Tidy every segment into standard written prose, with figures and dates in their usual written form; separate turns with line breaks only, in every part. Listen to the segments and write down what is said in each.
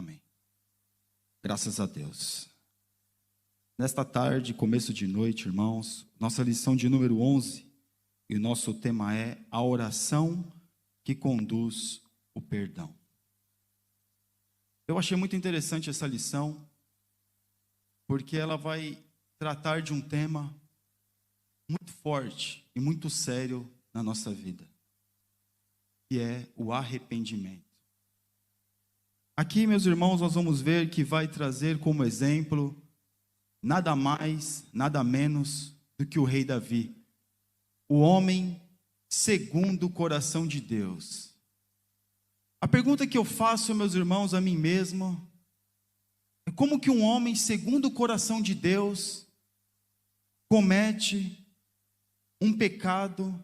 Amém. Graças a Deus. Nesta tarde, começo de noite, irmãos, nossa lição de número 11, e o nosso tema é a oração que conduz o perdão. Eu achei muito interessante essa lição, porque ela vai tratar de um tema muito forte e muito sério na nossa vida, que é o arrependimento. Aqui, meus irmãos, nós vamos ver que vai trazer como exemplo nada mais, nada menos do que o rei Davi, o homem segundo o coração de Deus. A pergunta que eu faço, meus irmãos, a mim mesmo, é como que um homem segundo o coração de Deus comete um pecado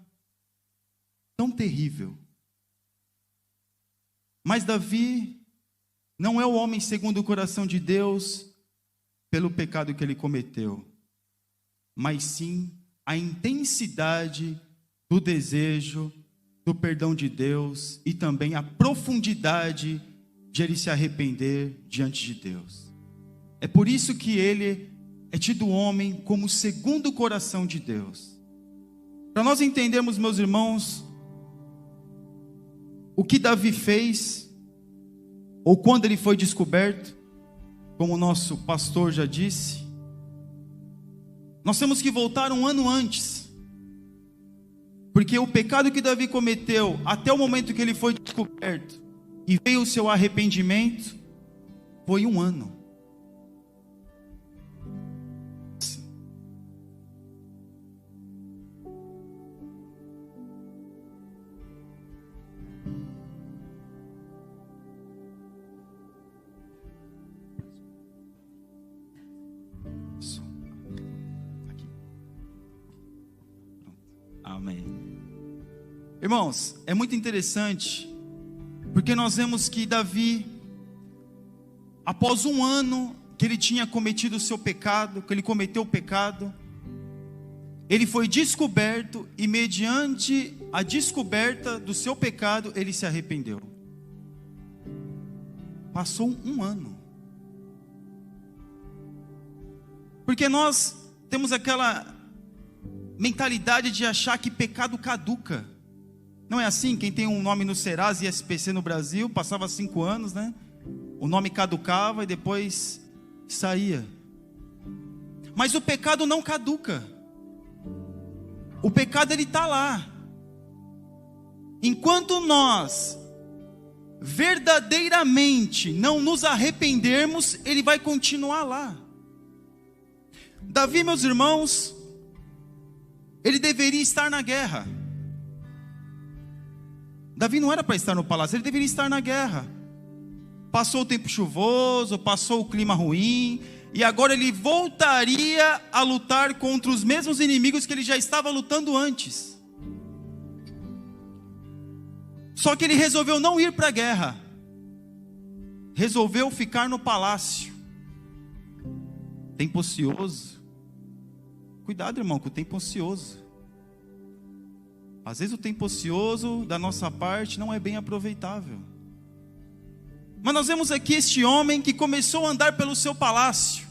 tão terrível? Mas Davi não é o homem segundo o coração de Deus pelo pecado que ele cometeu, mas sim a intensidade do desejo do perdão de Deus e também a profundidade de ele se arrepender diante de Deus. É por isso que ele é tido homem como segundo o coração de Deus. Para nós entendermos, meus irmãos, o que Davi fez, ou quando ele foi descoberto, como o nosso pastor já disse, nós temos que voltar um ano antes, porque o pecado que Davi cometeu, até o momento que ele foi descoberto, e veio o seu arrependimento, foi um ano. Amém. Irmãos, é muito interessante, porque nós vemos que Davi, após um ano que ele tinha cometido o seu pecado, que ele cometeu o pecado, ele foi descoberto e mediante a descoberta do seu pecado, ele se arrependeu. Passou um ano. Porque nós temos aquela mentalidade de achar que pecado caduca. Não é assim? Quem tem um nome no Serasa e SPC no Brasil, passava 5 anos, né? O nome caducava e depois saía. Mas o pecado não caduca. O pecado, ele está lá. Enquanto nós verdadeiramente não nos arrependermos, ele vai continuar lá. Davi, meus irmãos, ele deveria estar na guerra. Davi não era para estar no palácio, ele deveria estar na guerra. Passou o tempo chuvoso, passou o clima ruim, e agora ele voltaria a lutar contra os mesmos inimigos que ele já estava lutando antes. Só que ele resolveu não ir para a guerra, resolveu ficar no palácio. Tempo ocioso. Cuidado, irmão, com o tempo ocioso. Às vezes o tempo ocioso da nossa parte não é bem aproveitável. Mas nós vemos aqui este homem que começou a andar pelo seu palácio.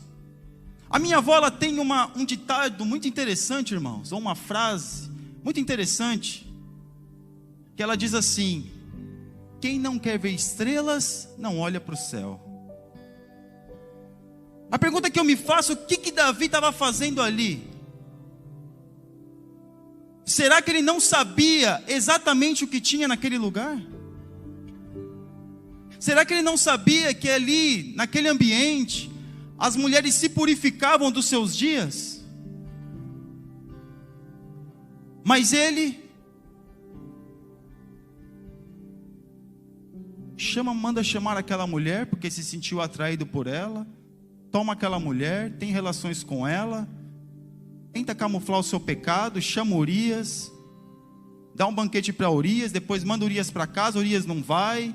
A minha avó, ela tem um ditado muito interessante, irmãos, ou uma frase muito interessante, que ela diz assim: quem não quer ver estrelas, não olha para o céu. A pergunta que eu me faço, o que Davi estava fazendo ali? Será que ele não sabia exatamente o que tinha naquele lugar? Será que ele não sabia que ali, naquele ambiente, as mulheres se purificavam dos seus dias? Mas ele manda chamar aquela mulher, porque se sentiu atraído por ela, toma aquela mulher, tem relações com ela, tenta camuflar o seu pecado, chama Urias, dá um banquete para Urias, depois manda Urias para casa, Urias não vai,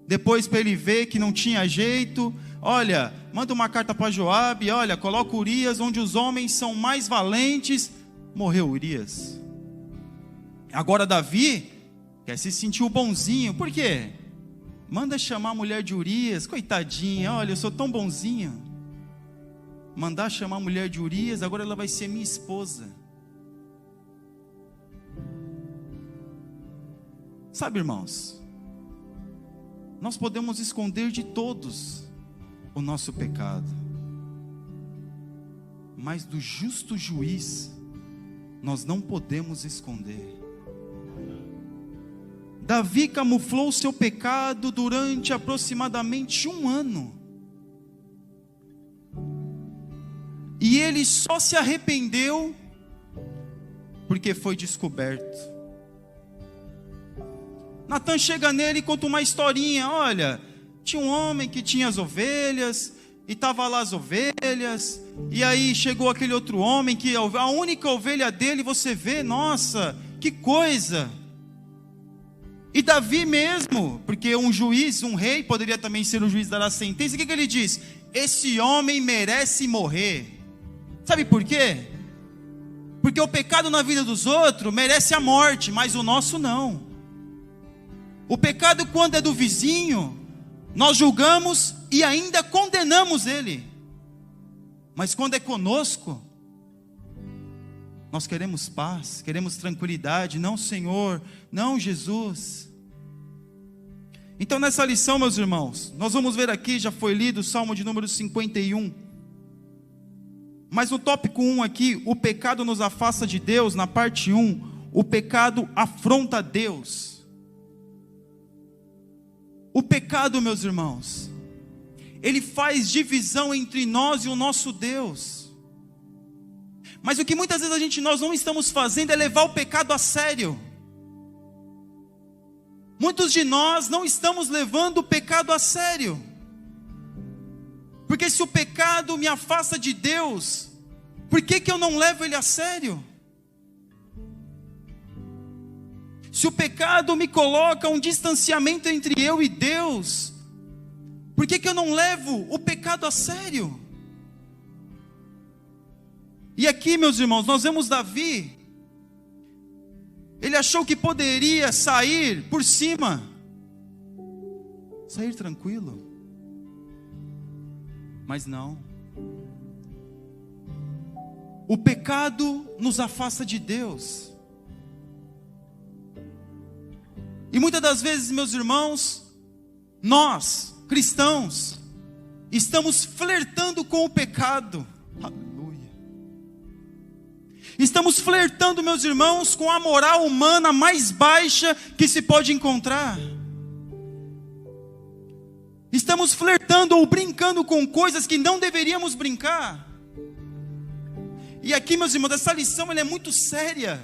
depois para ele ver que não tinha jeito, olha, manda uma carta para Joabe, olha, coloca Urias onde os homens são mais valentes. Morreu Urias. Agora Davi quer se sentir o bonzinho, por quê? Manda chamar a mulher de Urias, coitadinha, olha, eu sou tão bonzinho. Mandar chamar a mulher de Urias, agora ela vai ser minha esposa. Sabe, irmãos, nós podemos esconder de todos o nosso pecado, mas do justo juiz nós não podemos esconder. Davi camuflou seu pecado durante aproximadamente 1 ano. E ele só se arrependeu porque foi descoberto. Natan chega nele e conta uma historinha. Olha, tinha um homem que tinha as ovelhas, e estava lá as ovelhas, e aí chegou aquele outro homem, que a única ovelha dele, você vê, nossa, que coisa. E Davi mesmo, porque um juiz, um rei, poderia também ser um juiz dar a sentença, o que ele diz? Esse homem merece morrer. Sabe por quê? Porque o pecado na vida dos outros merece a morte, mas o nosso não. O pecado, quando é do vizinho, nós julgamos e ainda condenamos ele. Mas quando é conosco, nós queremos paz, queremos tranquilidade. Não, Senhor, não, Jesus. Então nessa lição, meus irmãos, nós vamos ver aqui, já foi lido o Salmo de número 51. Mas no tópico 1 aqui, o pecado nos afasta de Deus. Na parte 1, o pecado afronta Deus. O pecado, meus irmãos, ele faz divisão entre nós e o nosso Deus. Mas o que muitas vezes nós não estamos fazendo é levar o pecado a sério. Muitos de nós não estamos levando o pecado a sério. Porque se o pecado me afasta de Deus, por que eu não levo ele a sério? Se o pecado me coloca um distanciamento entre eu e Deus, por que eu não levo o pecado a sério? E aqui, meus irmãos, nós vemos Davi. Ele achou que poderia sair por cima, sair tranquilo, mas não. O pecado nos afasta de Deus. E muitas das vezes, meus irmãos, nós, cristãos, estamos flertando com o pecado. Aleluia. Estamos flertando, meus irmãos, com a moral humana mais baixa que se pode encontrar. Estamos flertando ou brincando com coisas que não deveríamos brincar. E aqui, meus irmãos, essa lição ela é muito séria.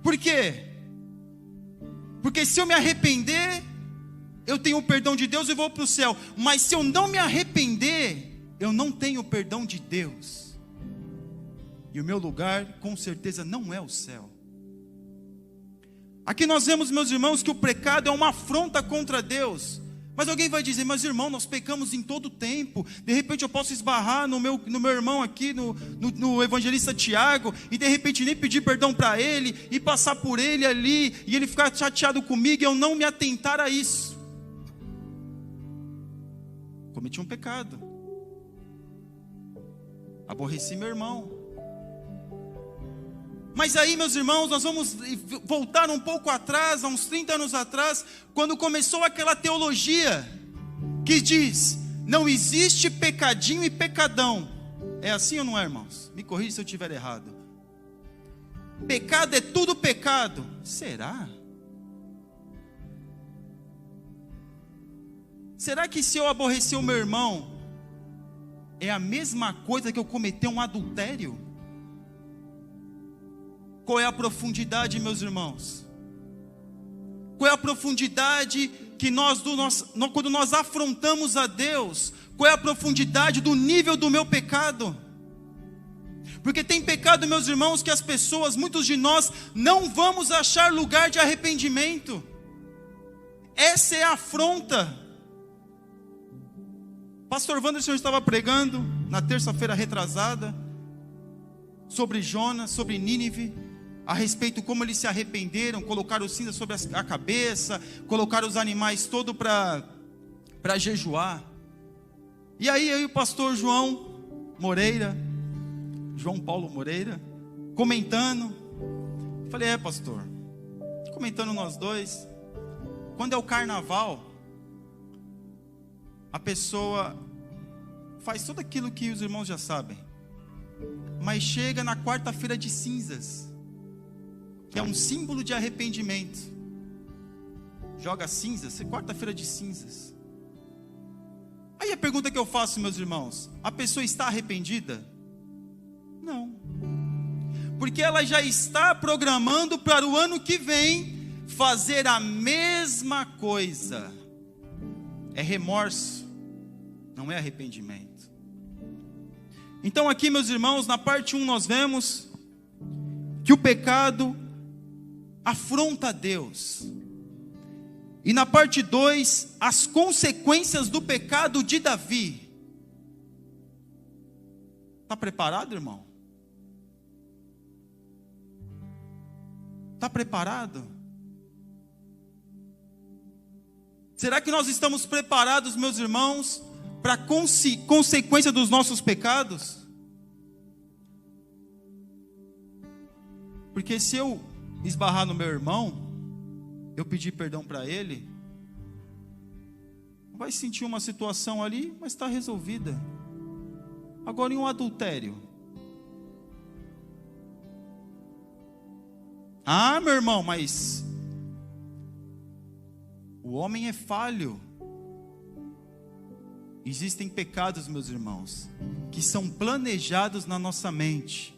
Por quê? Porque se eu me arrepender, eu tenho o perdão de Deus e vou para o céu. Mas se eu não me arrepender, eu não tenho o perdão de Deus. E o meu lugar, com certeza, não é o céu. Aqui nós vemos, meus irmãos, que o pecado é uma afronta contra Deus. Mas alguém vai dizer, mas irmão, nós pecamos em todo tempo. De repente eu posso esbarrar no meu irmão aqui, no evangelista Tiago, e de repente nem pedir perdão para ele, e passar por ele ali, e ele ficar chateado comigo, e eu não me atentar a isso. Cometi um pecado. Aborreci meu irmão. Mas aí, meus irmãos, nós vamos voltar um pouco atrás, há uns 30 anos atrás, quando começou aquela teologia que diz, não existe pecadinho e pecadão. É assim ou não é, irmãos? Me corrija se eu estiver errado. Pecado é tudo pecado. Será? Será que se eu aborrecer o meu irmão, é a mesma coisa que eu cometer um adultério? Qual é a profundidade, meus irmãos? Qual é a profundidade que quando nós afrontamos a Deus? Qual é a profundidade do nível do meu pecado? Porque tem pecado, meus irmãos, que as pessoas, muitos de nós, não vamos achar lugar de arrependimento. Essa é a afronta. Pastor Wanderson estava pregando na terça-feira retrasada sobre Jonas, sobre Nínive. a respeito como eles se arrependeram, colocaram cinza sobre a cabeça, colocaram os animais todos para jejuar. E aí eu e o pastor João Paulo Moreira, comentando, falei, pastor, comentando nós dois, quando é o carnaval, a pessoa faz tudo aquilo que os irmãos já sabem, mas chega na quarta-feira de cinzas, que é um símbolo de arrependimento, joga cinzas, quarta-feira de cinzas. Aí a pergunta que eu faço, meus irmãos, a pessoa está arrependida? Não, porque ela já está programando para o ano que vem fazer a mesma coisa. É remorso, não é arrependimento. Então aqui, meus irmãos, na parte 1 nós vemos que o pecado afronta a Deus. E na parte 2, as consequências do pecado de Davi. Está preparado, irmão? Está preparado? Será que nós estamos preparados, meus irmãos, para a consequência dos nossos pecados? Porque se eu esbarrar no meu irmão, eu pedir perdão para ele, vai sentir uma situação ali, mas está resolvida. Agora em um adultério, meu irmão, mas o homem é falho. Existem pecados, meus irmãos, que são planejados na nossa mente,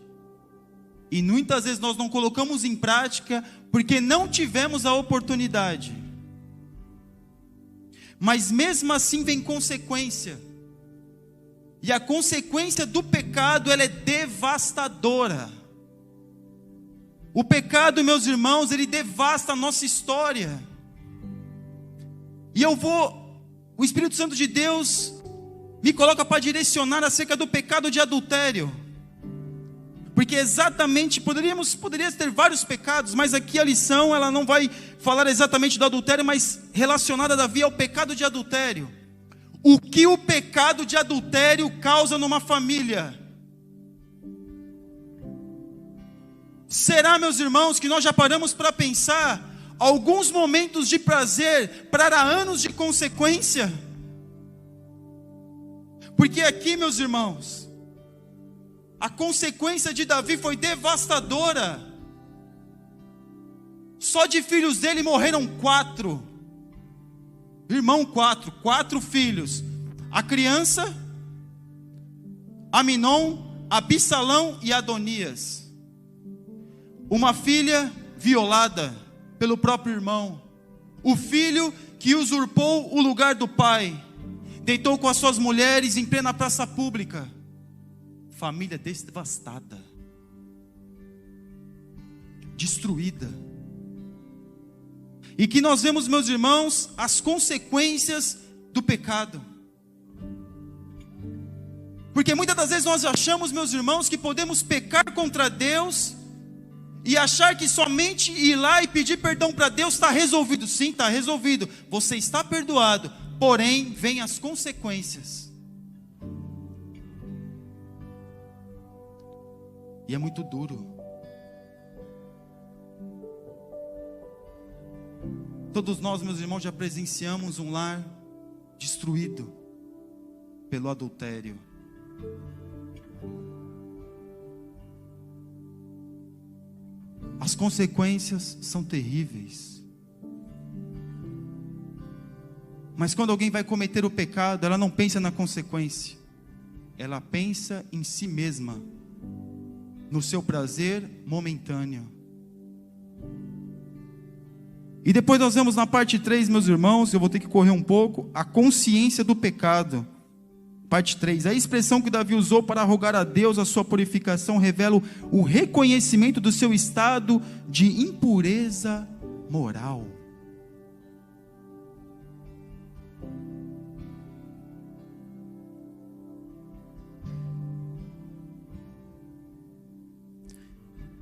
e muitas vezes nós não colocamos em prática, porque não tivemos a oportunidade. Mas mesmo assim vem consequência. E a consequência do pecado, ela é devastadora. O pecado, meus irmãos, ele devasta a nossa história. E o Espírito Santo de Deus me coloca para direcionar acerca do pecado de adultério. Porque exatamente, poderia ter vários pecados, mas aqui a lição, ela não vai falar exatamente do adultério, mas relacionada a Davi ao pecado de adultério. O que o pecado de adultério causa numa família? Será, meus irmãos, que nós já paramos para pensar, alguns momentos de prazer para anos de consequência? Porque aqui, meus irmãos, a consequência de Davi foi devastadora. Só de filhos dele morreram 4. Irmão, 4 filhos. A criança, Aminon, Absalão e Adonias. Uma filha violada pelo próprio irmão. O filho que usurpou o lugar do pai, deitou com as suas mulheres em plena praça pública. Família devastada, destruída. E que nós vemos, meus irmãos, as consequências do pecado. Porque muitas das vezes nós achamos, meus irmãos, que podemos pecar contra Deus e achar que somente ir lá e pedir perdão para Deus está resolvido. Sim, está resolvido, você está perdoado, porém vem as consequências. E é muito duro. Todos nós, meus irmãos, já presenciamos um lar destruído pelo adultério. As consequências são terríveis. Mas quando alguém vai cometer o pecado, ela não pensa na consequência. Ela pensa em si mesma, no seu prazer momentâneo. E depois nós vemos na parte 3, meus irmãos, eu vou ter que correr um pouco, a consciência do pecado. Parte 3, a expressão que Davi usou para rogar a Deus a sua purificação revela o reconhecimento do seu estado de impureza moral.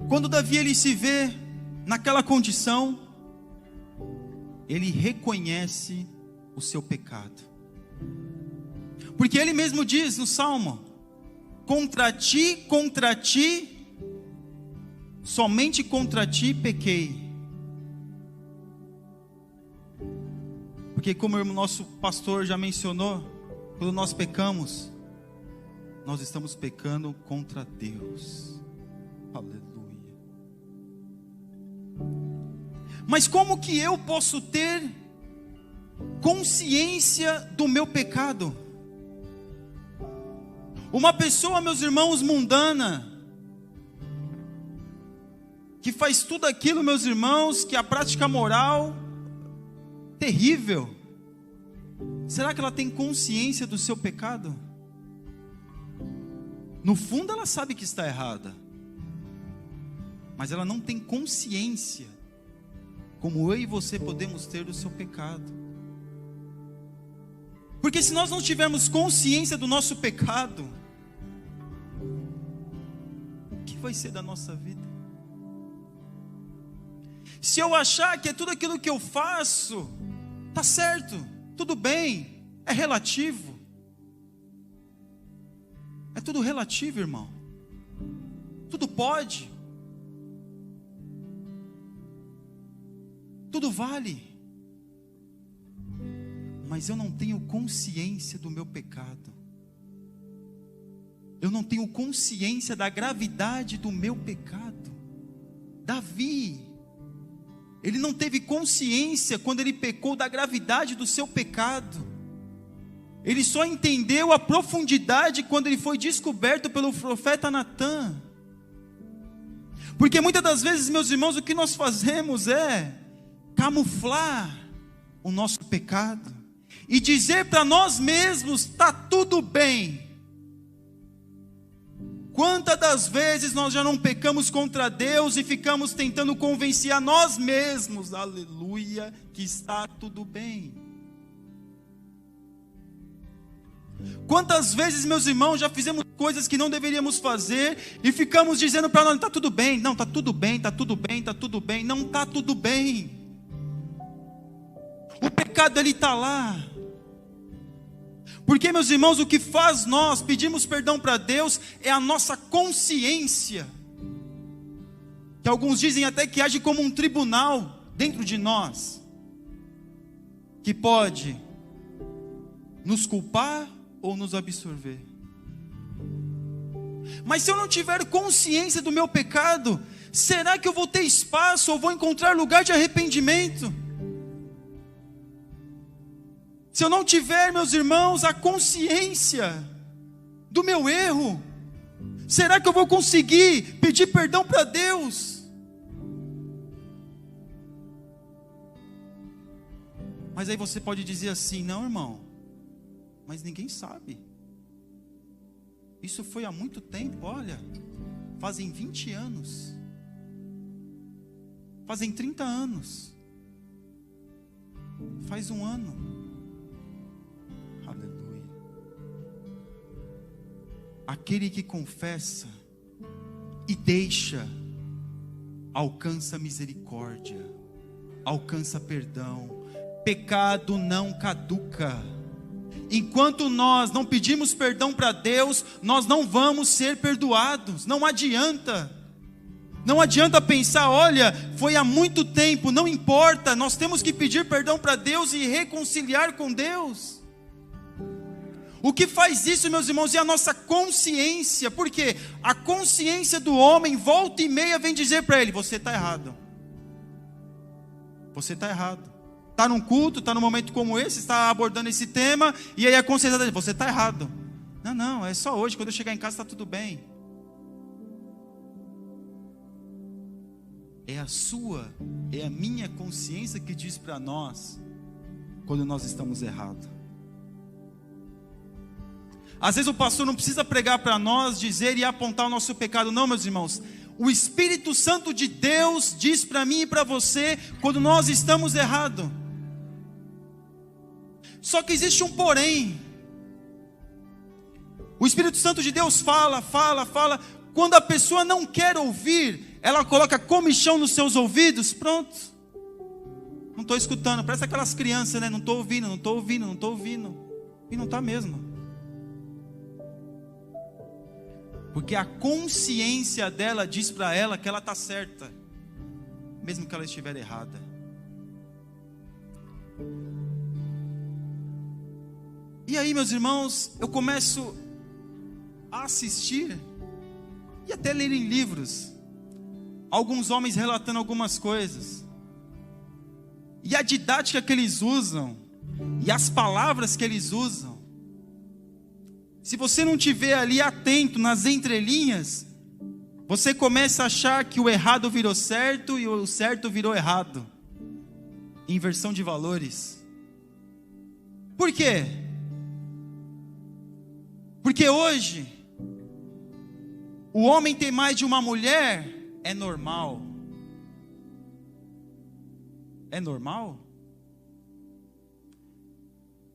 Quando Davi ele se vê naquela condição, ele reconhece o seu pecado. Porque ele mesmo diz no Salmo: contra ti, somente contra ti pequei. Porque como o nosso pastor já mencionou, quando nós pecamos, nós estamos pecando contra Deus. Aleluia. Mas como que eu posso ter consciência do meu pecado? Uma pessoa, meus irmãos, mundana, que faz tudo aquilo, meus irmãos, que a prática moral terrível, será que ela tem consciência do seu pecado? No fundo ela sabe que está errada, mas ela não tem consciência, como eu e você podemos ter do seu pecado. Porque se nós não tivermos consciência do nosso pecado, o que vai ser da nossa vida? Se eu achar que é tudo aquilo que eu faço tá certo, tudo bem, é relativo. É tudo relativo, irmão. Tudo pode. Tudo vale. Mas eu não tenho consciência do meu pecado. Eu não tenho consciência da gravidade do meu pecado. Davi, ele não teve consciência quando ele pecou da gravidade do seu pecado. Ele só entendeu a profundidade quando ele foi descoberto pelo profeta Natã. Porque muitas das vezes, meus irmãos, o que nós fazemos é camuflar o nosso pecado e dizer para nós mesmos: está tudo bem. Quantas das vezes nós já não pecamos contra Deus e ficamos tentando convencer a nós mesmos, aleluia, que está tudo bem? Quantas vezes, meus irmãos, já fizemos coisas que não deveríamos fazer e ficamos dizendo para nós: está tudo bem, não, está tudo bem, está tudo bem, está tudo bem. Não está tudo bem. O pecado ele está lá. Porque, meus irmãos, o que faz nós pedimos perdão para Deus é a nossa consciência, que alguns dizem até que age como um tribunal dentro de nós, que pode nos culpar ou nos absorver. Mas se eu não tiver consciência do meu pecado, será que eu vou ter espaço ou vou encontrar lugar de arrependimento? Se eu não tiver, meus irmãos, a consciência do meu erro, será que eu vou conseguir pedir perdão para Deus? Mas aí você pode dizer assim: não, irmão, mas ninguém sabe. Isso foi há muito tempo, olha, fazem 20 anos, fazem 30 anos, faz um ano. Aleluia. Aquele que confessa e deixa, alcança misericórdia, alcança perdão. Pecado não caduca. Enquanto nós não pedimos perdão para Deus, nós não vamos ser perdoados. Não adianta. Não adianta pensar: olha, foi há muito tempo. Não importa, nós temos que pedir perdão para Deus e reconciliar com Deus. O que faz isso, meus irmãos, é a nossa consciência. Porque a consciência do homem, volta e meia, vem dizer para ele: você está errado. Você está errado. Está num culto, está num momento como esse, está abordando esse tema, e aí a consciência dele: você está errado. Não, é só hoje, quando eu chegar em casa está tudo bem. É a minha consciência que diz para nós quando nós estamos errados. Às vezes o pastor não precisa pregar para nós, dizer e apontar o nosso pecado. Não, meus irmãos, o Espírito Santo de Deus diz para mim e para você quando nós estamos errados. Só que existe um porém. O Espírito Santo de Deus fala. Quando a pessoa não quer ouvir, ela coloca comichão nos seus ouvidos, pronto. Não estou escutando, parece aquelas crianças, né? Não estou ouvindo, não estou ouvindo, não estou ouvindo. E não está mesmo. Porque a consciência dela diz para ela que ela está certa, mesmo que ela estiver errada. E aí, meus irmãos, eu começo a assistir e até ler em livros alguns homens relatando algumas coisas. E a didática que eles usam, e as palavras que eles usam, se você não estiver ali atento nas entrelinhas, você começa a achar que o errado virou certo e o certo virou errado. Inversão de valores. Por quê? Porque hoje, o homem ter mais de uma mulher é normal. É normal?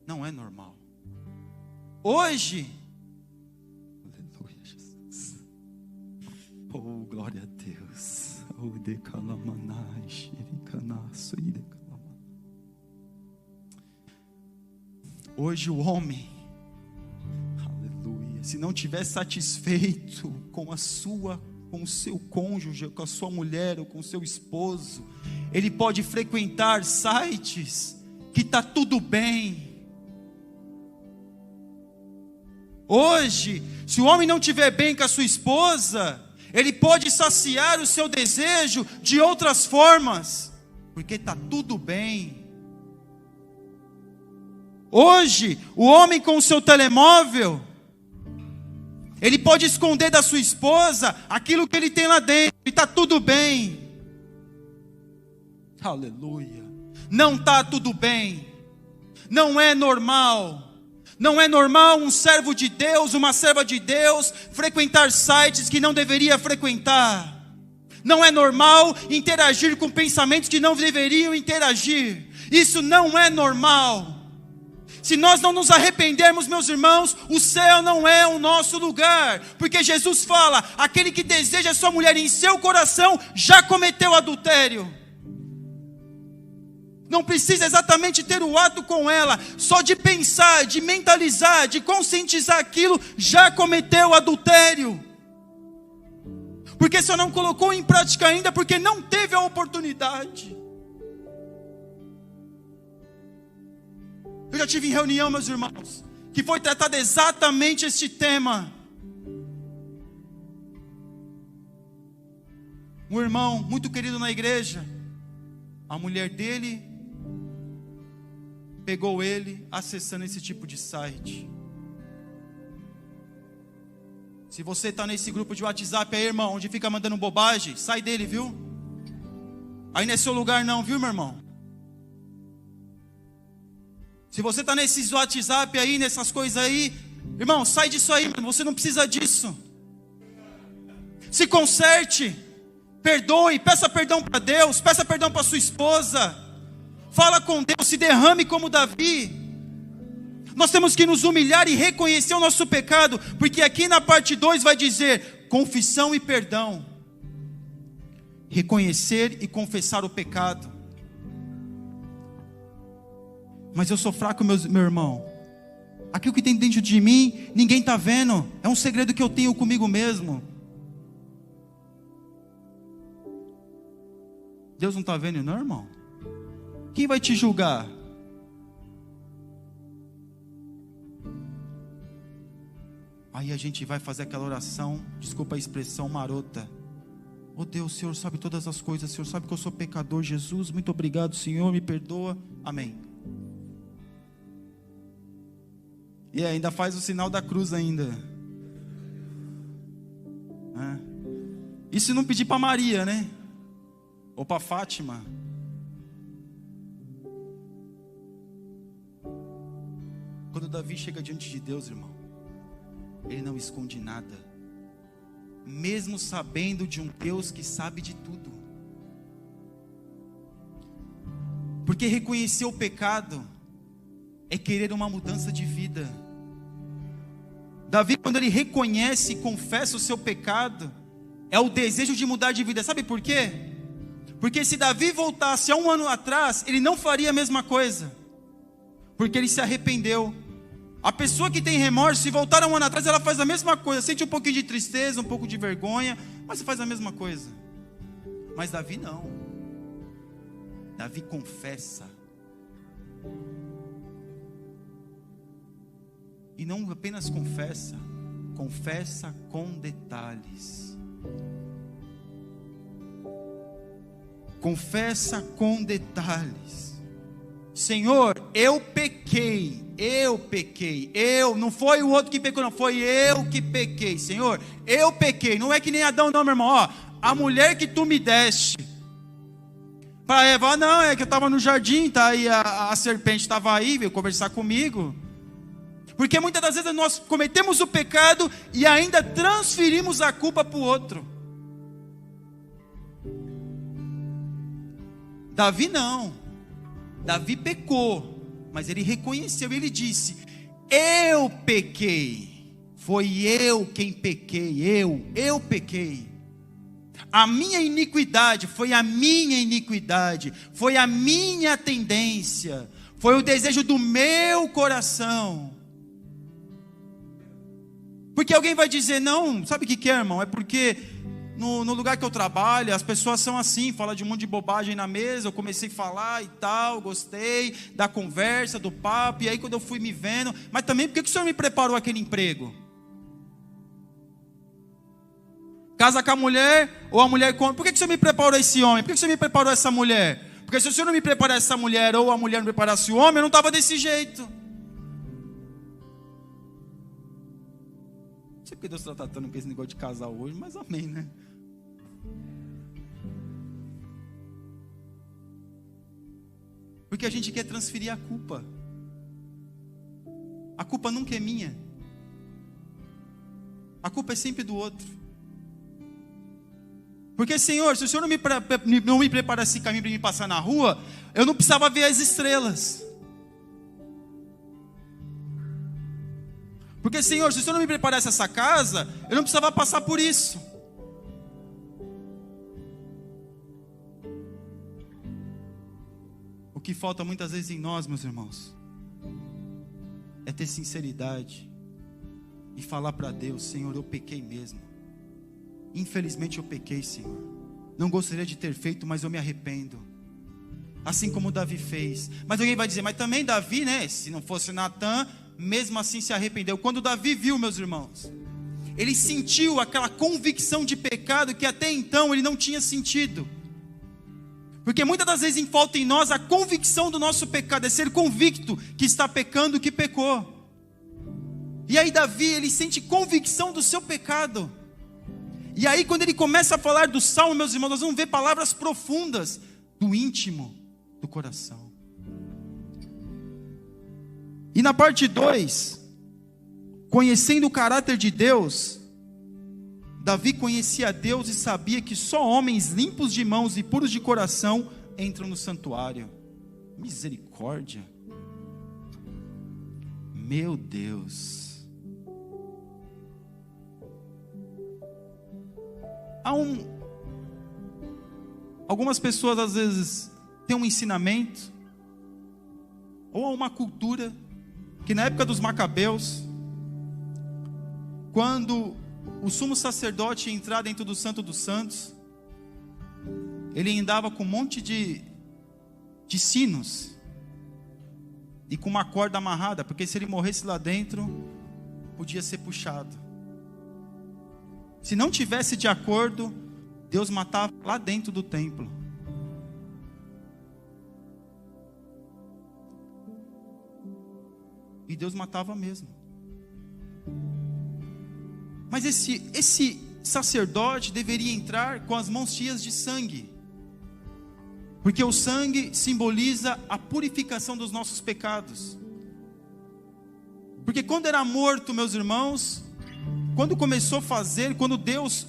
Não é normal. Hoje, aleluia, Jesus. Oh, glória a Deus. Oh, decalamanai, xericanaço, decalamanai. Hoje o homem, aleluia, se não estiver satisfeito com o seu cônjuge, com a sua mulher ou com o seu esposo, ele pode frequentar sites que está tudo bem. Hoje, se o homem não estiver bem com a sua esposa, ele pode saciar o seu desejo de outras formas, porque está tudo bem. Hoje, o homem com o seu telemóvel, ele pode esconder da sua esposa aquilo que ele tem lá dentro, e está tudo bem. Aleluia. Não está tudo bem. Não é normal. Não é normal um servo de Deus, uma serva de Deus, frequentar sites que não deveria frequentar. Não é normal interagir com pensamentos que não deveriam interagir. Isso não é normal. Se nós não nos arrependermos, meus irmãos, o céu não é o nosso lugar. Porque Jesus fala, aquele que deseja sua mulher em seu coração, já cometeu adultério. Não precisa exatamente ter o ato com ela, só de pensar, de mentalizar, de conscientizar aquilo, já cometeu adultério. Porque só não colocou em prática ainda, porque não teve a oportunidade. Eu já tive em reunião, meus irmãos, que foi tratado exatamente este tema. Um irmão muito querido na igreja, a mulher dele pegou ele acessando esse tipo de site. Se você está nesse grupo de WhatsApp aí, irmão, onde fica mandando bobagem, sai dele, viu? Aí não é seu lugar não, viu, meu irmão? Se você está nesses WhatsApp aí, nessas coisas aí, irmão, sai disso aí, você não precisa disso. Se conserte, perdoe, peça perdão para Deus, peça perdão para sua esposa. Fala com Deus, se derrame como Davi. Nós temos que nos humilhar e reconhecer o nosso pecado, porque aqui na parte 2 vai dizer confissão e perdão. Reconhecer e confessar o pecado. Mas eu sou fraco, meu irmão. Aquilo que tem dentro de mim, ninguém está vendo. É um segredo que eu tenho comigo mesmo. Deus não está vendo, não, irmão? Quem vai te julgar? Aí a gente vai fazer aquela oração, desculpa a expressão marota. Oh Deus, o Senhor sabe todas as coisas, o Senhor sabe que eu sou pecador, Jesus, muito obrigado, Senhor, me perdoa, amém. E ainda faz o sinal da cruz ainda. E se não pedir para Maria, né? Ou para Fátima? Quando Davi chega diante de Deus, irmão, ele não esconde nada, mesmo sabendo de um Deus que sabe de tudo. Porque reconhecer o pecado é querer uma mudança de vida. Davi, quando ele reconhece e confessa o seu pecado, é o desejo de mudar de vida. Sabe por quê? Porque se Davi voltasse há 1 ano atrás, ele não faria a mesma coisa, porque ele se arrependeu. A pessoa que tem remorso, se voltar há 1 ano atrás, ela faz a mesma coisa, sente um pouquinho de tristeza, um pouco de vergonha, mas faz a mesma coisa. Mas Davi não. Davi confessa. E não apenas confessa, confessa com detalhes. Confessa com detalhes. Senhor, eu pequei, não foi o outro que pecou, não, foi eu que pequei. Senhor, eu pequei, não é que nem Adão não, meu irmão, ó, a mulher que tu me deste, para Eva, não, é que eu estava no jardim, tá aí, a serpente estava aí, veio conversar comigo. Porque muitas das vezes nós cometemos o pecado e ainda transferimos a culpa para o outro. Davi não. Davi pecou, mas ele reconheceu, ele disse: eu pequei, foi eu quem pequei, eu pequei. A minha iniquidade, foi a minha iniquidade, foi a minha tendência, foi o desejo do meu coração. Porque alguém vai dizer, não, sabe o que é, irmão? É porque no lugar que eu trabalho, as pessoas são assim, falam de um monte de bobagem na mesa, eu comecei a falar e tal, gostei da conversa, do papo, e aí quando eu fui me vendo, mas também por que o senhor me preparou aquele emprego? Casa com a mulher, ou a mulher com... Por que o senhor me preparou esse homem? Por que o senhor me preparou essa mulher? Porque se o senhor não me preparasse essa mulher, ou a mulher não preparasse o homem, eu não estava desse jeito. Não sei porque Deus está tratando com esse negócio de casal hoje, mas amém, né? Porque a gente quer transferir a culpa. A culpa nunca é minha. A culpa é sempre do outro. Porque, Senhor, se o Senhor não me preparasse esse caminho para me passar na rua, eu não precisava ver as estrelas. Porque, Senhor, se o Senhor não me preparasse essa casa, eu não precisava passar por isso. O que falta muitas vezes em nós, meus irmãos, é ter sinceridade e falar para Deus: Senhor, eu pequei mesmo. Infelizmente eu pequei, Senhor. Não gostaria de ter feito, mas eu me arrependo. Assim como Davi fez. Mas alguém vai dizer, mas também Davi, né? Se não fosse Natan, mesmo assim se arrependeu. Quando Davi viu, meus irmãos, ele sentiu aquela convicção de pecado que até então ele não tinha sentido. Porque muitas das vezes falta em nós a convicção do nosso pecado, é ser convicto que está pecando, que pecou. E aí Davi, ele sente convicção do seu pecado. E aí quando ele começa a falar do salmo, meus irmãos, nós vamos ver palavras profundas do íntimo do coração. E na parte 2, conhecendo o caráter de Deus, Davi conhecia a Deus e sabia que só homens limpos de mãos e puros de coração entram no santuário. Misericórdia. Meu Deus. Algumas pessoas às vezes têm um ensinamento ou uma cultura que na época dos Macabeus, quando o sumo sacerdote ia entrar dentro do Santo dos Santos, ele andava com um monte de sinos e com uma corda amarrada, porque se ele morresse lá dentro, podia ser puxado. Se não tivesse de acordo, Deus matava lá dentro do templo. E Deus matava mesmo. Mas esse sacerdote deveria entrar com as mãos cheias de sangue, porque o sangue simboliza a purificação dos nossos pecados. Porque quando era morto, meus irmãos, quando Deus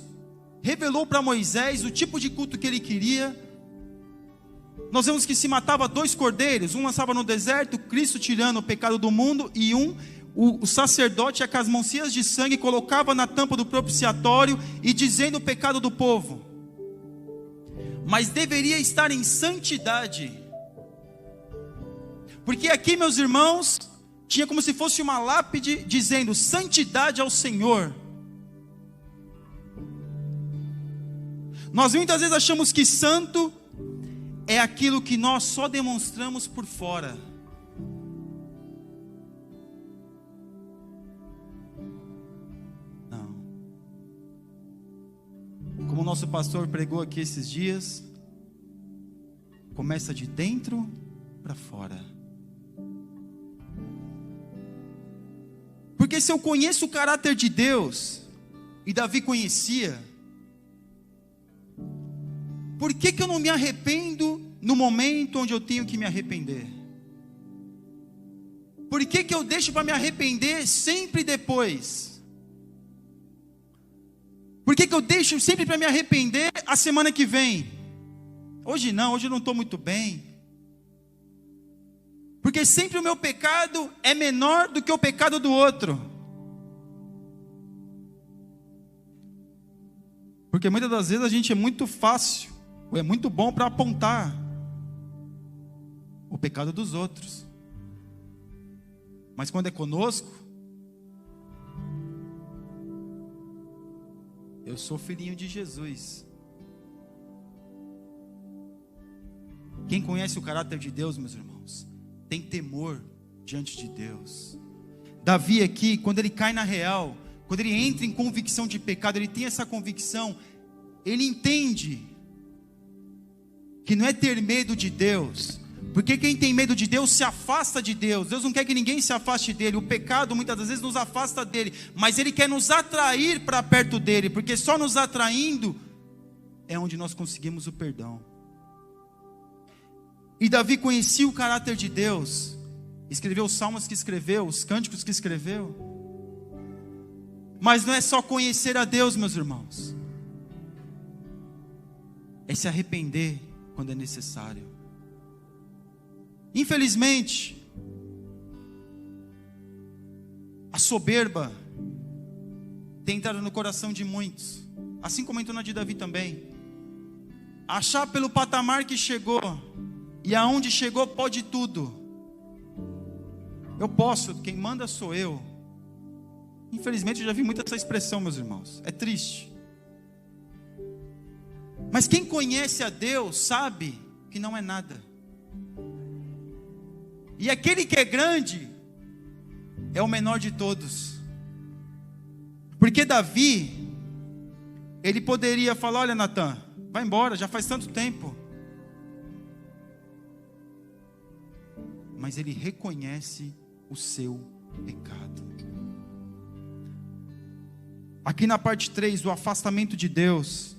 revelou para Moisés o tipo de culto que ele queria, nós vemos que se matava 2 cordeiros, um lançava no deserto, Cristo tirando o pecado do mundo, e o sacerdote ia com as mãozinhas de sangue, colocava na tampa do propiciatório e dizendo o pecado do povo. Mas deveria estar em santidade. Porque aqui, meus irmãos, tinha como se fosse uma lápide dizendo santidade ao Senhor. Nós muitas vezes achamos que santo é aquilo que nós só demonstramos por fora. Não. Como o nosso pastor pregou aqui esses dias, começa de dentro para fora. Porque se eu conheço o caráter de Deus, e Davi conhecia, por que eu não me arrependo no momento onde eu tenho que me arrepender? Por que eu deixo para me arrepender sempre depois? Por que eu deixo sempre para me arrepender a semana que vem? Hoje não estou muito bem. Porque sempre o meu pecado é menor do que o pecado do outro. Porque muitas das vezes a gente é muito fácil, ou é muito bom para apontar o pecado dos outros. Mas quando é conosco, eu sou filhinho de Jesus. Quem conhece o caráter de Deus, meus irmãos, tem temor diante de Deus. Davi aqui, quando ele cai na real, quando ele entra em convicção de pecado, ele tem essa convicção, ele entende que não é ter medo de Deus, porque quem tem medo de Deus se afasta de Deus. Deus não quer que ninguém se afaste dele. O pecado muitas das vezes nos afasta dele, mas ele quer nos atrair para perto dele, porque só nos atraindo é onde nós conseguimos o perdão. E Davi conhecia o caráter de Deus, escreveu os salmos que escreveu, os cânticos que escreveu. Mas não é só conhecer a Deus, meus irmãos, é se arrepender quando é necessário. Infelizmente, a soberba tem entrado no coração de muitos, assim como entrou na de Davi também. Achar pelo patamar que chegou, e aonde chegou pode tudo. Eu posso, quem manda sou eu. Infelizmente eu já vi muito essa expressão, meus irmãos, é triste. Mas quem conhece a Deus sabe que não é nada. E aquele que é grande é o menor de todos. Porque Davi, ele poderia falar: olha, Natan, vai embora, já faz tanto tempo. Mas ele reconhece o seu pecado. Aqui na parte 3, o afastamento de Deus.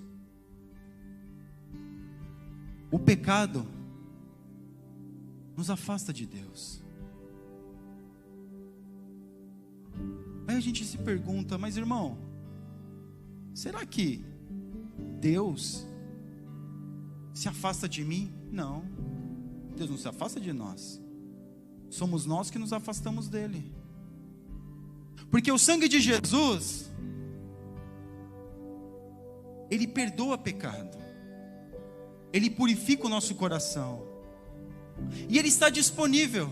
O pecado nos afasta de Deus. Aí a gente se pergunta: mas irmão, será que Deus se afasta de mim? Não, Deus não se afasta de nós. Somos nós que nos afastamos dele. Porque o sangue de Jesus, ele perdoa pecado, ele purifica o nosso coração, e ele está disponível.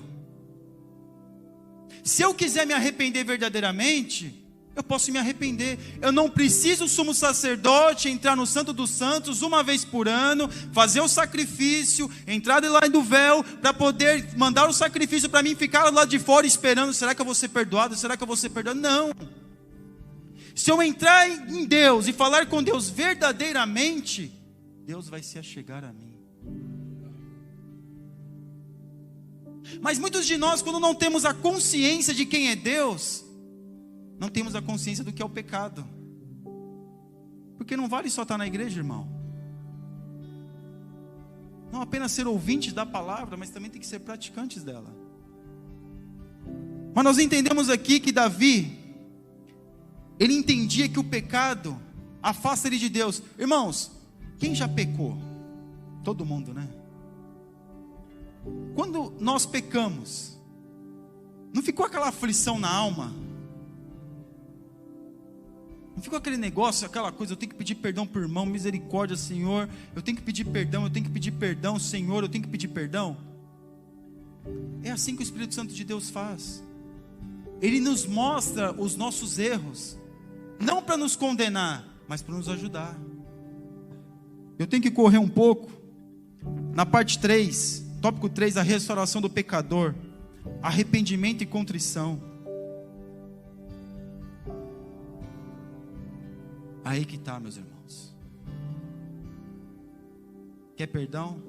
Se eu quiser me arrepender verdadeiramente, eu posso me arrepender. Eu não preciso, sumo sacerdote, entrar no Santo dos Santos uma vez por ano, fazer o sacrifício, entrar lá do véu, para poder mandar o sacrifício para mim, ficar lá de fora esperando: será que eu vou ser perdoado? Será que eu vou ser perdoado? Não. Se eu entrar em Deus e falar com Deus verdadeiramente, Deus vai se achegar a mim. Mas muitos de nós, quando não temos a consciência de quem é Deus, não temos a consciência do que é o pecado. Porque não vale só estar na igreja, irmão. Não apenas ser ouvintes da palavra, mas também tem que ser praticantes dela. Mas nós entendemos aqui que Davi, ele entendia que o pecado afasta ele de Deus. Irmãos, quem já pecou? Todo mundo, né? Quando nós pecamos, Não ficou aquela aflição na alma? Não ficou aquele negócio, aquela coisa, eu tenho que pedir perdão por irmão, misericórdia, Senhor, eu tenho que pedir perdão, Senhor, eu tenho que pedir perdão? É assim que o Espírito Santo de Deus faz. Ele nos mostra os nossos erros, não para nos condenar, mas para nos ajudar. Eu tenho que correr um pouco. Na parte 3, tópico 3, a restauração do pecador, arrependimento e contrição. Aí que está, meus irmãos. Quer perdão?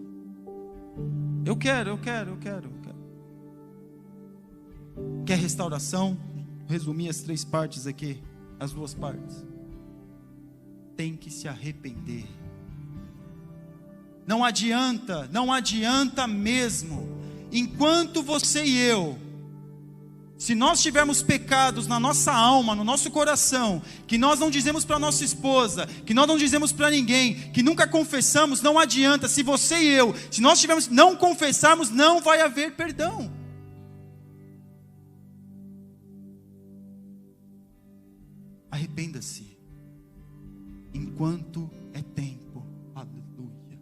Eu quero. Quer restauração? Resumir as 3 partes aqui, as 2 partes. Tem que se arrepender. Não adianta mesmo. Enquanto você e eu, se nós tivermos pecados na nossa alma, no nosso coração, que nós não dizemos para nossa esposa, que nós não dizemos para ninguém, que nunca confessamos, não adianta. Se você e eu, se nós tivermos, não confessarmos, não vai haver perdão. Arrependa-se, enquanto é tempo. Aleluia.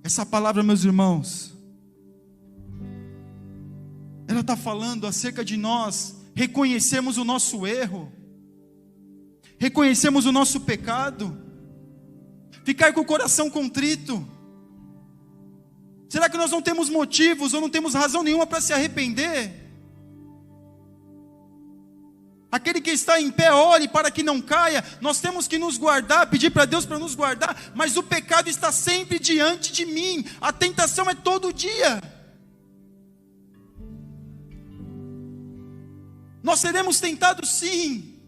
Essa palavra, meus irmãos, ela está falando acerca de nós reconhecermos o nosso erro, reconhecermos o nosso pecado, ficar com o coração contrito. Será que nós não temos motivos ou não temos razão nenhuma para se arrepender? Aquele que está em pé, ore para que não caia. Nós temos que nos guardar, pedir para Deus para nos guardar, mas o pecado está sempre diante de mim, a tentação é todo dia. Nós seremos tentados sim,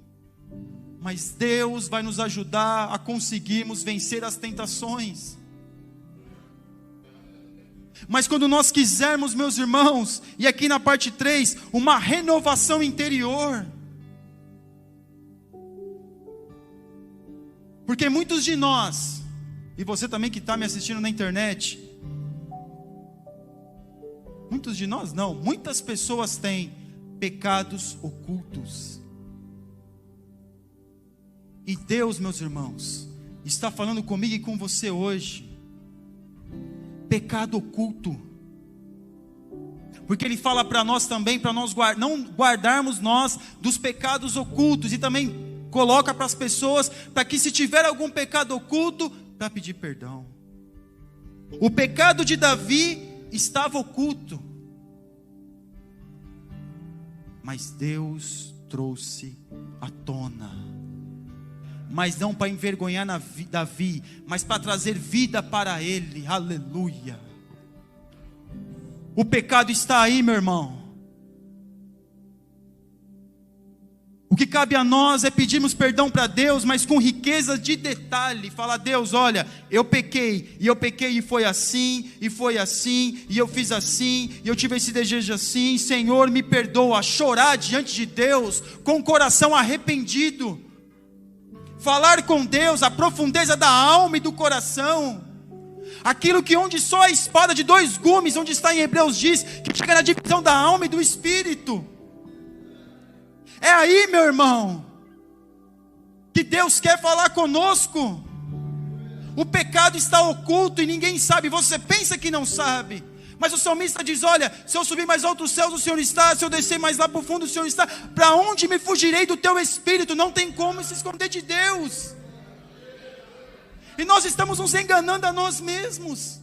mas Deus vai nos ajudar a conseguirmos vencer as tentações. Mas quando nós quisermos, meus irmãos, e aqui na parte 3, uma renovação interior, porque muitos de nós, e você também que está me assistindo na internet, muitos de nós não, muitas pessoas têm pecados ocultos. E Deus, meus irmãos, está falando comigo e com você hoje. Pecado oculto. Porque Ele fala para nós também, para nós não guardarmos nós dos pecados ocultos. E também coloca para as pessoas, para que se tiver algum pecado oculto, para pedir perdão. O pecado de Davi estava oculto, mas Deus trouxe à tona, mas não para envergonhar Davi, mas para trazer vida para ele. Aleluia. O pecado está aí, meu irmão. O que cabe a nós é pedirmos perdão para Deus, mas com riqueza de detalhe. Falar: Deus, olha, eu pequei e foi assim, e eu fiz assim, e eu tive esse desejo assim, Senhor, me perdoa. Chorar diante de Deus, com o coração arrependido. Falar com Deus, a profundeza da alma e do coração. Aquilo que onde só a espada de 2 gumes, onde está em Hebreus diz, que chega na divisão da alma e do espírito. É aí, meu irmão, que Deus quer falar conosco. O pecado está oculto e ninguém sabe. Você pensa que não sabe, mas o salmista diz: olha, se eu subir mais alto os céus, o Senhor está. Se eu descer mais lá para o fundo, o Senhor está. Para onde me fugirei do teu espírito? Não tem como se esconder de Deus. E nós estamos nos enganando a nós mesmos.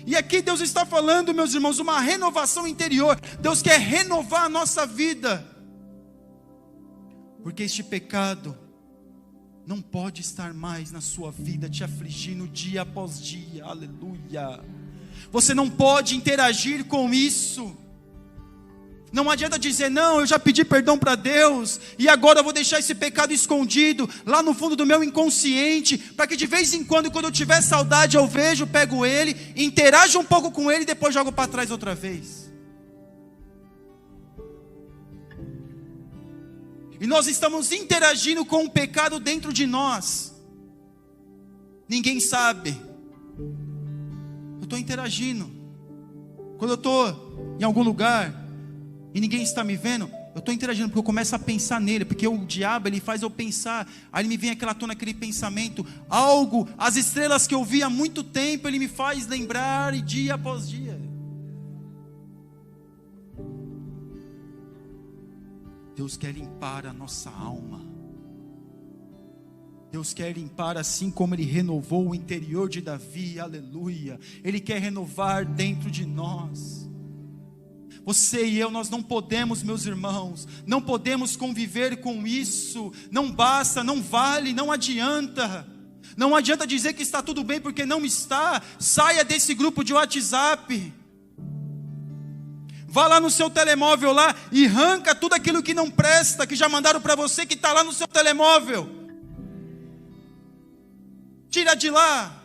E aqui Deus está falando, meus irmãos, uma renovação interior. Deus quer renovar a nossa vida, porque este pecado não pode estar mais na sua vida, te afligindo dia após dia. Aleluia. Você não pode interagir com isso. Não adianta dizer: não, eu já pedi perdão para Deus, e agora eu vou deixar esse pecado escondido, lá no fundo do meu inconsciente, para que de vez em quando eu tiver saudade, eu vejo, pego ele, interajo um pouco com ele, e depois jogo para trás outra vez. E nós estamos interagindo com o pecado dentro de nós. Ninguém sabe. Eu estou interagindo. Quando eu estou em algum lugar e ninguém está me vendo, eu estou interagindo, porque eu começo a pensar nele, porque o diabo, ele faz eu pensar, aí me vem aquela tona, aquele pensamento, algo, as estrelas que eu vi há muito tempo, ele me faz lembrar, e dia após dia. Deus quer limpar a nossa alma. Deus quer limpar assim como Ele renovou o interior de Davi, aleluia. Ele quer renovar dentro de nós. Você e eu, nós não podemos, meus irmãos, não podemos conviver com isso. Não basta, não vale, não adianta. Não adianta dizer que está tudo bem, porque não está. Saia desse grupo de WhatsApp. Vá lá no seu telemóvel lá e arranca tudo aquilo que não presta, que já mandaram para você, que está lá no seu telemóvel. Tira de lá.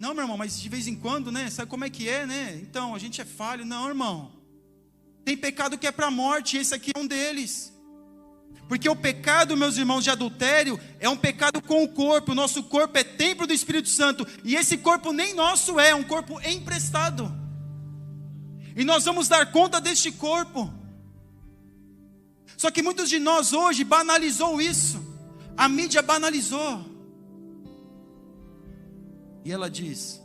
Não, meu irmão, mas de vez em quando, né? Sabe como é que é, né? Então, a gente é falho. Não, irmão. Tem pecado que é para a morte, e esse aqui é um deles. Porque o pecado, meus irmãos, de adultério é um pecado com o corpo. O nosso corpo é templo do Espírito Santo. E esse corpo nem nosso é um corpo emprestado. E nós vamos dar conta deste corpo. Só que muitos de nós hoje banalizou isso. A mídia banalizou. E ela diz,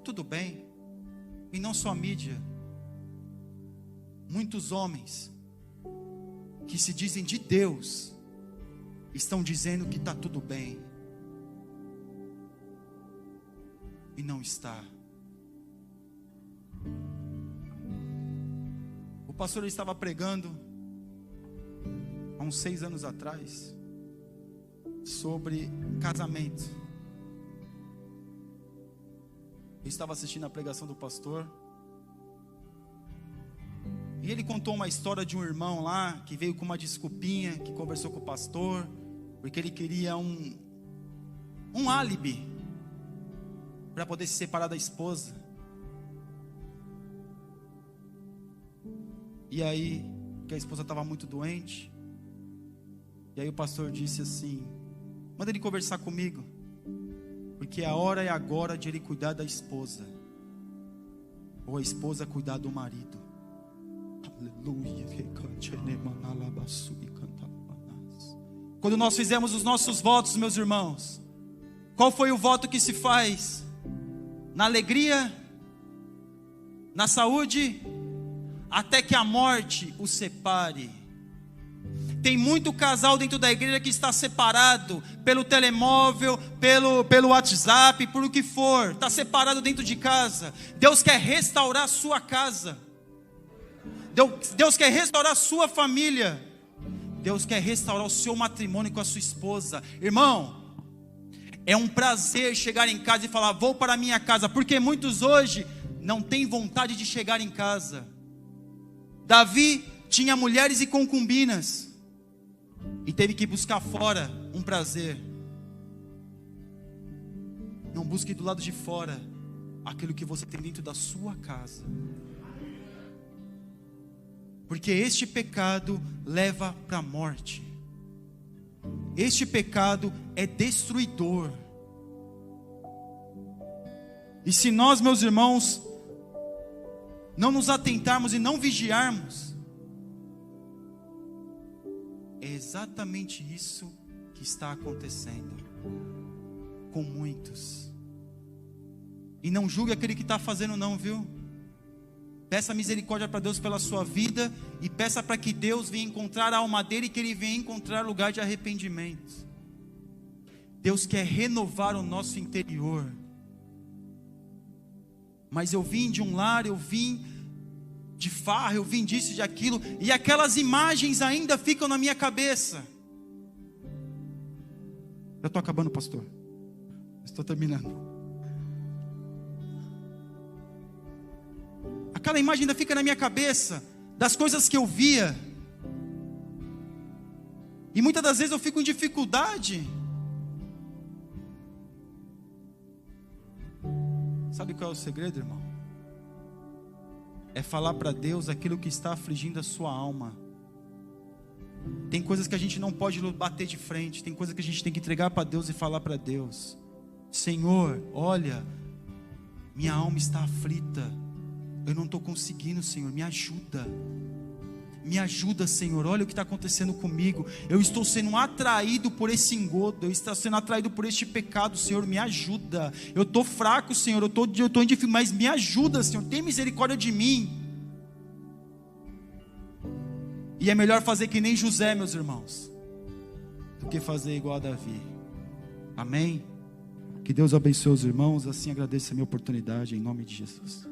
tudo bem. E não só a mídia. Muitos homens que se dizem de Deus, estão dizendo que está tudo bem, e não está. O pastor estava pregando, há uns 6 anos atrás, sobre casamento. Eu estava assistindo a pregação do pastor, e ele contou uma história de um irmão lá, que veio com uma desculpinha, que conversou com o pastor, porque ele queria um álibi, para poder se separar da esposa. E aí, que a esposa estava muito doente, e aí o pastor disse assim, manda ele conversar comigo, porque a hora é agora de ele cuidar da esposa, ou a esposa cuidar do marido. Aleluia. Quando nós fizemos os nossos votos, meus irmãos, qual foi o voto que se faz? Na alegria, na saúde, até que a morte o separe. Tem muito casal dentro da igreja que está separado pelo telemóvel, pelo WhatsApp, por o que for, está separado dentro de casa. Deus quer restaurar a sua casa. Deus quer restaurar a sua família. Deus quer restaurar o seu matrimônio com a sua esposa. Irmão, é um prazer chegar em casa e falar, vou para a minha casa, porque muitos hoje não têm vontade de chegar em casa. Davi tinha mulheres e concubinas, e teve que buscar fora um prazer. Não busque do lado de fora aquilo que você tem dentro da sua casa. Porque este pecado leva para a morte. Este pecado é destruidor. E se nós, meus irmãos, não nos atentarmos e não vigiarmos, é exatamente isso que está acontecendo com muitos. E não julgue aquele que está fazendo não, viu? Peça misericórdia para Deus pela sua vida, e peça para que Deus venha encontrar a alma dele, e que ele venha encontrar lugar de arrependimento. Deus quer renovar o nosso interior. Mas eu vim de um lar, eu vim de farra, eu vim disso e de aquilo, e aquelas imagens ainda ficam na minha cabeça. Eu estou acabando, pastor. Estou terminando. Aquela imagem ainda fica na minha cabeça, das coisas que eu via. E muitas das vezes eu fico em dificuldade. Sabe qual é o segredo, irmão? É falar para Deus aquilo que está afligindo a sua alma. Tem coisas que a gente não pode bater de frente. Tem coisas que a gente tem que entregar para Deus e falar para Deus: Senhor, olha, minha alma está aflita, eu não estou conseguindo, Senhor, me ajuda. Me ajuda, Senhor, olha o que está acontecendo comigo. Eu estou sendo atraído por esse engodo, eu estou sendo atraído por este pecado, Senhor, me ajuda. Eu estou fraco, Senhor, eu estou em dificuldade, mas me ajuda, Senhor, tem misericórdia de mim. E é melhor fazer que nem José, meus irmãos, do que fazer igual a Davi. Amém? Que Deus abençoe os irmãos, assim agradeço a minha oportunidade, em nome de Jesus.